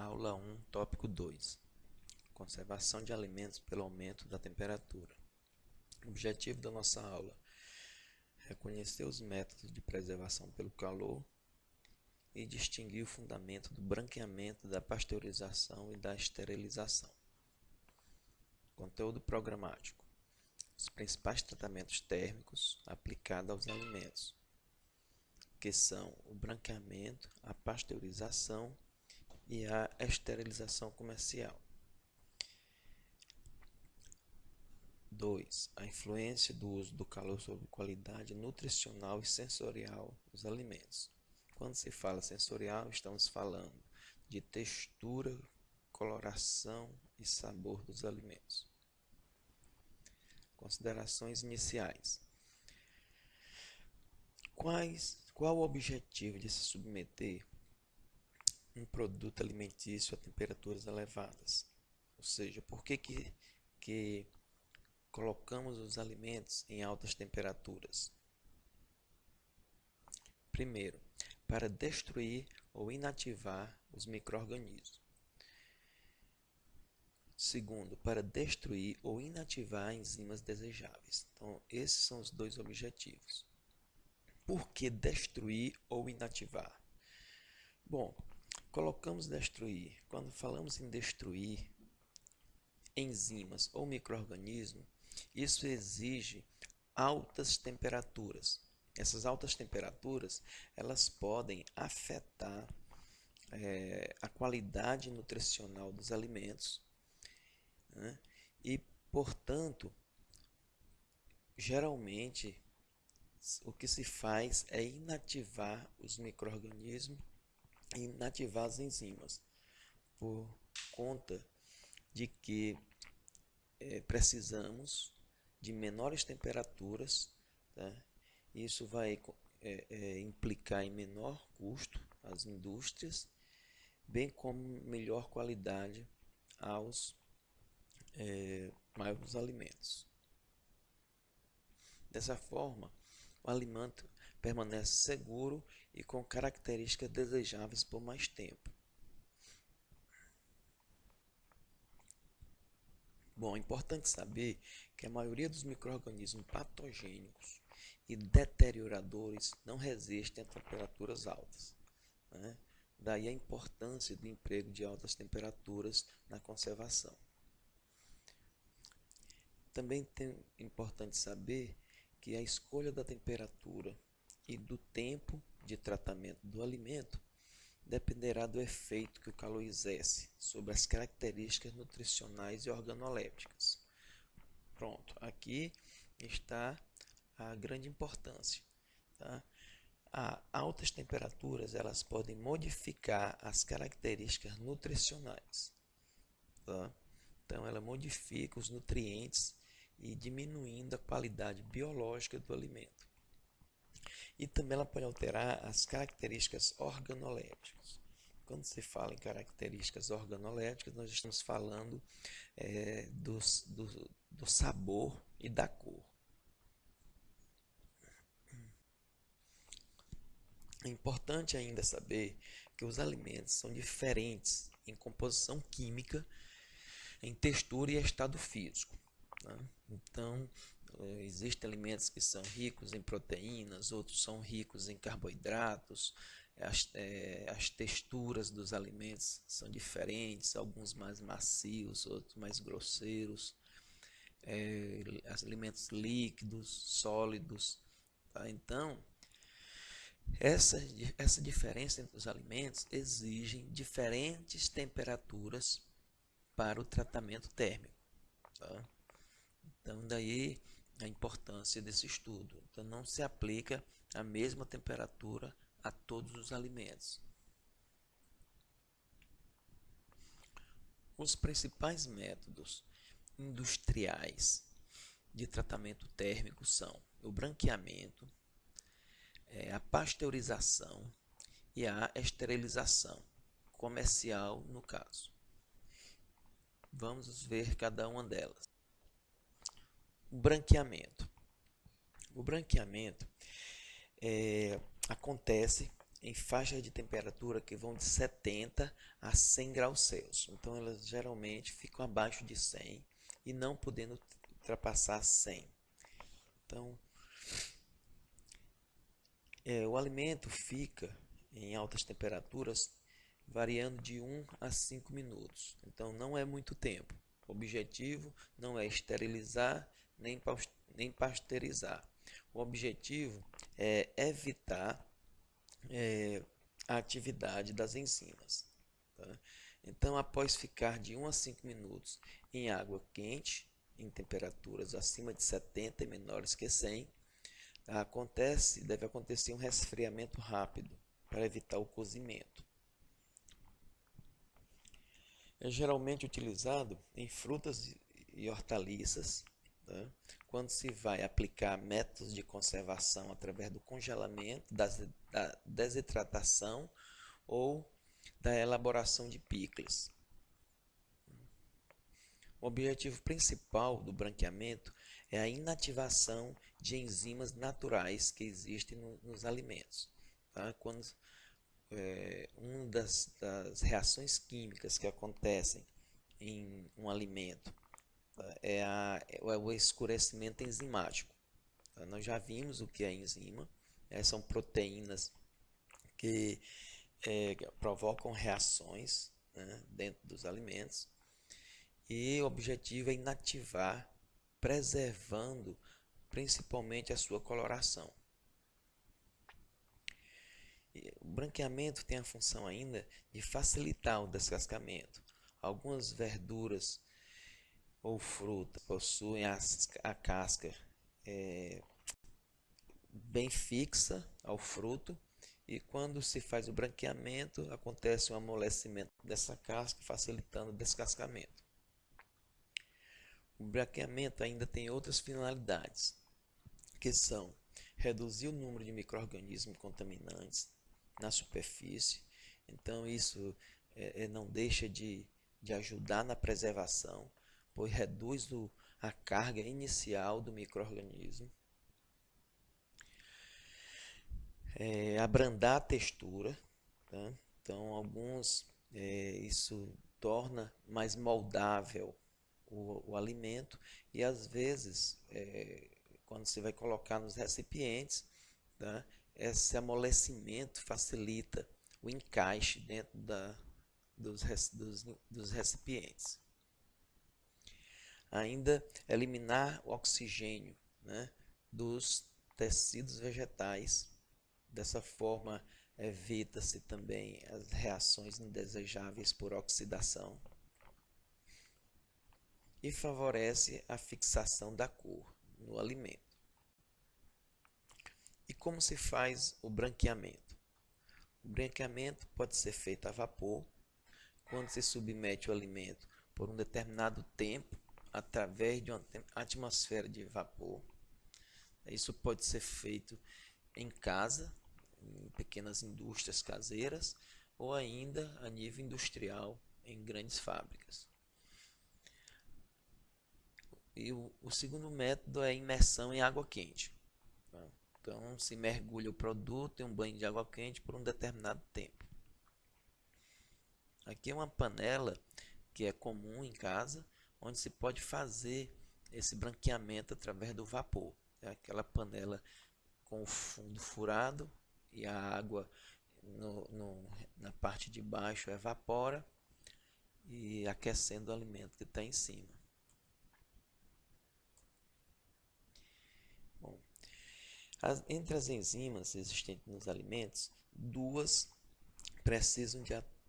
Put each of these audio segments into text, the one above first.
Aula 1, tópico 2. Conservação de alimentos pelo aumento da temperatura. O objetivo da nossa aula é conhecer os métodos de preservação pelo calor e distinguir o fundamento do branqueamento, da pasteurização e da esterilização. Conteúdo programático. Os principais tratamentos térmicos aplicados aos alimentos, que são o branqueamento, a pasteurização e a esterilização comercial. 2. A influência do uso do calor sobre qualidade nutricional e sensorial dos alimentos. Quando se fala sensorial, estamos falando de textura, coloração e sabor dos alimentos. Considerações iniciais. Qual o objetivo de se submeter um produto alimentício a temperaturas elevadas? Ou seja, por que colocamos os alimentos em altas temperaturas? Primeiro, para destruir ou inativar os micro-organismos. Segundo, para destruir ou inativar enzimas desejáveis. Então, esses são os dois objetivos. Por que destruir ou inativar? Bom, colocamos destruir. Quando falamos em destruir enzimas ou micro-organismos, isso exige altas temperaturas. Essas altas temperaturas, elas podem afetar a qualidade nutricional dos alimentos, né? E, portanto, geralmente, o que se faz é inativar os micro-organismos e inativar as enzimas, por conta de que precisamos de menores temperaturas, tá? Isso vai implicar em menor custo às indústrias, bem como melhor qualidade aos alimentos. Dessa forma, o alimento permanece seguro e com características desejáveis por mais tempo. Bom, é importante saber que a maioria dos micro-organismos patogênicos e deterioradores não resistem a temperaturas altas, né? Daí a importância do emprego de altas temperaturas na conservação. Também é importante saber que a escolha da temperatura e do tempo de tratamento do alimento dependerá do efeito que o calor exerce sobre as características nutricionais e organolépticas. Pronto, aqui está a grande importância, tá? A altas temperaturas, elas podem modificar as características nutricionais, tá? Então, ela modifica os nutrientes e diminuindo a qualidade biológica do alimento. E também ela pode alterar as características organolépticas. Quando se fala em características organolépticas, nós estamos falando do sabor e da cor. É importante ainda saber que os alimentos são diferentes em composição química, em textura e estado físico, tá? Então, existem alimentos que são ricos em proteínas, outros são ricos em carboidratos, as texturas dos alimentos são diferentes, alguns mais macios, outros mais grosseiros, alimentos líquidos, sólidos, tá? Então, essa diferença entre os alimentos exige diferentes temperaturas para o tratamento térmico, tá? Então, daí a importância desse estudo. Então, não se aplica a mesma temperatura a todos os alimentos. Os principais métodos industriais de tratamento térmico são o branqueamento, a pasteurização e a esterilização comercial, no caso. Vamos ver cada uma delas. O branqueamento. O branqueamento acontece em faixas de temperatura que vão de 70 a 100 graus Celsius. Então elas geralmente ficam abaixo de 100 e não podendo ultrapassar 100. Então o alimento fica em altas temperaturas variando de 1 a 5 minutos. Então não é muito tempo. O objetivo não é esterilizar nem pasteurizar. O objetivo é evitar a atividade das enzimas. Tá? Então, após ficar de 1 a 5 minutos em água quente, em temperaturas acima de 70 e menores que 100, deve acontecer um resfriamento rápido para evitar o cozimento. É geralmente utilizado em frutas e hortaliças, tá? Quando se vai aplicar métodos de conservação através do congelamento, da desidratação ou da elaboração de picles. O objetivo principal do branqueamento é a inativação de enzimas naturais que existem nos alimentos. Tá? Quando uma das reações químicas que acontecem em um alimento é o escurecimento enzimático. Tá? Nós já vimos o que é enzima, são proteínas que provocam reações, né, dentro dos alimentos, e o objetivo é inativar, preservando principalmente a sua coloração. O branqueamento tem a função ainda de facilitar o descascamento. Algumas verduras ou frutas possuem a casca bem fixa ao fruto, e quando se faz o branqueamento acontece um amolecimento dessa casca, facilitando o descascamento. O branqueamento ainda tem outras finalidades, que são reduzir o número de micro-organismos contaminantes na superfície. Então isso não deixa de ajudar na preservação, pois reduz a carga inicial do micro-organismo. Abrandar a textura, tá? Então isso torna mais moldável o alimento, e às vezes quando você vai colocar nos recipientes, tá? Esse amolecimento facilita o encaixe dentro dos recipientes. Ainda eliminar o oxigênio, né, dos tecidos vegetais. Dessa forma, evita-se também as reações indesejáveis por oxidação e favorece a fixação da cor no alimento. E como se faz o branqueamento? O branqueamento pode ser feito a vapor, quando se submete o alimento por um determinado tempo através de uma atmosfera de vapor. Isso pode ser feito em casa, em pequenas indústrias caseiras, ou ainda a nível industrial em grandes fábricas. E o segundo método é a imersão em água quente. Tá? Então se mergulha o produto em um banho de água quente por um determinado tempo. Aqui é uma panela que é comum em casa, onde se pode fazer esse branqueamento através do vapor. É aquela panela com o fundo furado e a água na parte de baixo evapora, e aquecendo o alimento que está em cima. Bom, entre as enzimas existentes nos alimentos, duas precisam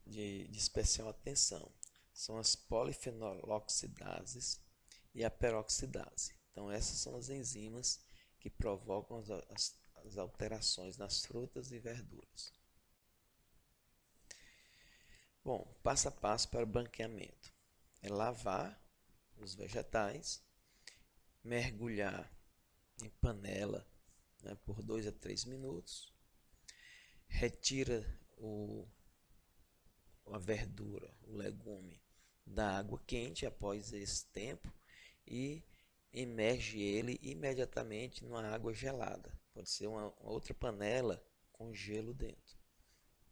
de especial atenção. São as polifenoloxidases e a peroxidase. Então essas são as enzimas que provocam as alterações nas frutas e verduras. Bom, passo a passo para o branqueamento. É lavar os vegetais, mergulhar em panela, né, por 2 a 3 minutos, retira a verdura, o legume da água quente após esse tempo e imerge ele imediatamente numa água gelada. Pode ser uma outra panela com gelo dentro.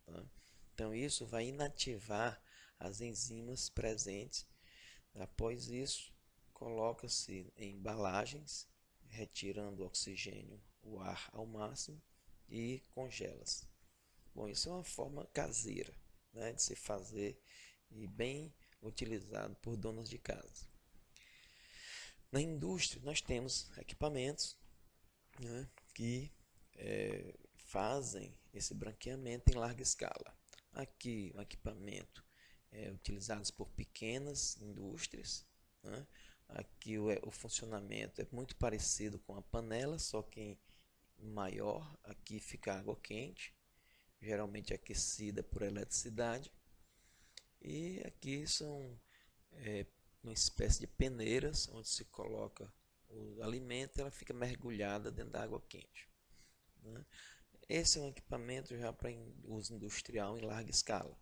tá? Então isso vai inativar as enzimas presentes. Após isso, coloca-se em embalagens, retirando o oxigênio, o ar ao máximo e congela-se. Bom, isso é uma forma caseira, né, de se fazer e bem utilizado por donas de casa. Na indústria, nós temos equipamentos, né, que fazem esse branqueamento em larga escala. Aqui, o equipamento é utilizado por pequenas indústrias, né? Aqui o funcionamento é muito parecido com a panela, só que maior. Aqui fica água quente, geralmente aquecida por eletricidade. E aqui são uma espécie de peneiras, onde se coloca o alimento e ela fica mergulhada dentro da água quente, né? Esse é um equipamento já para uso industrial em larga escala.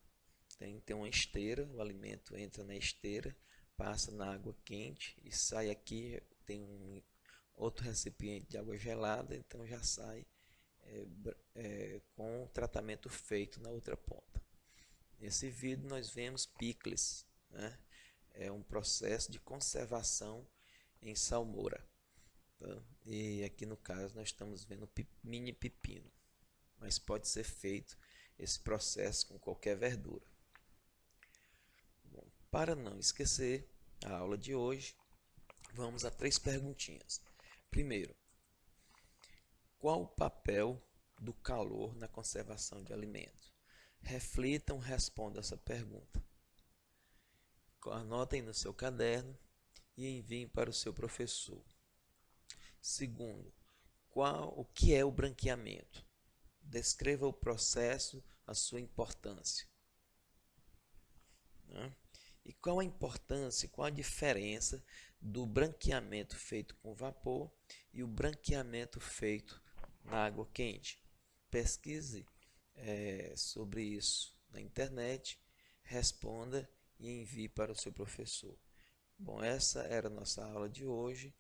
Tem uma esteira, o alimento entra na esteira, passa na água quente e sai aqui, tem um outro recipiente de água gelada, então já sai com o tratamento feito na outra ponta. Nesse vídeo nós vemos picles, né? É um processo de conservação em salmoura, tá? E aqui no caso nós estamos vendo mini pepino, mas pode ser feito esse processo com qualquer verdura. Bom, para não esquecer a aula de hoje, vamos a 3 perguntinhas. Primeiro, qual o papel do calor na conservação de alimentos? Reflitam, respondam essa pergunta. Anotem no seu caderno e enviem para o seu professor. Segundo, o que é o branqueamento? Descreva o processo, a sua importância, né? E qual a importância, qual a diferença do branqueamento feito com vapor e o branqueamento feito na água quente? Pesquise sobre isso na internet, responda e envie para o seu professor. Bom, essa era a nossa aula de hoje.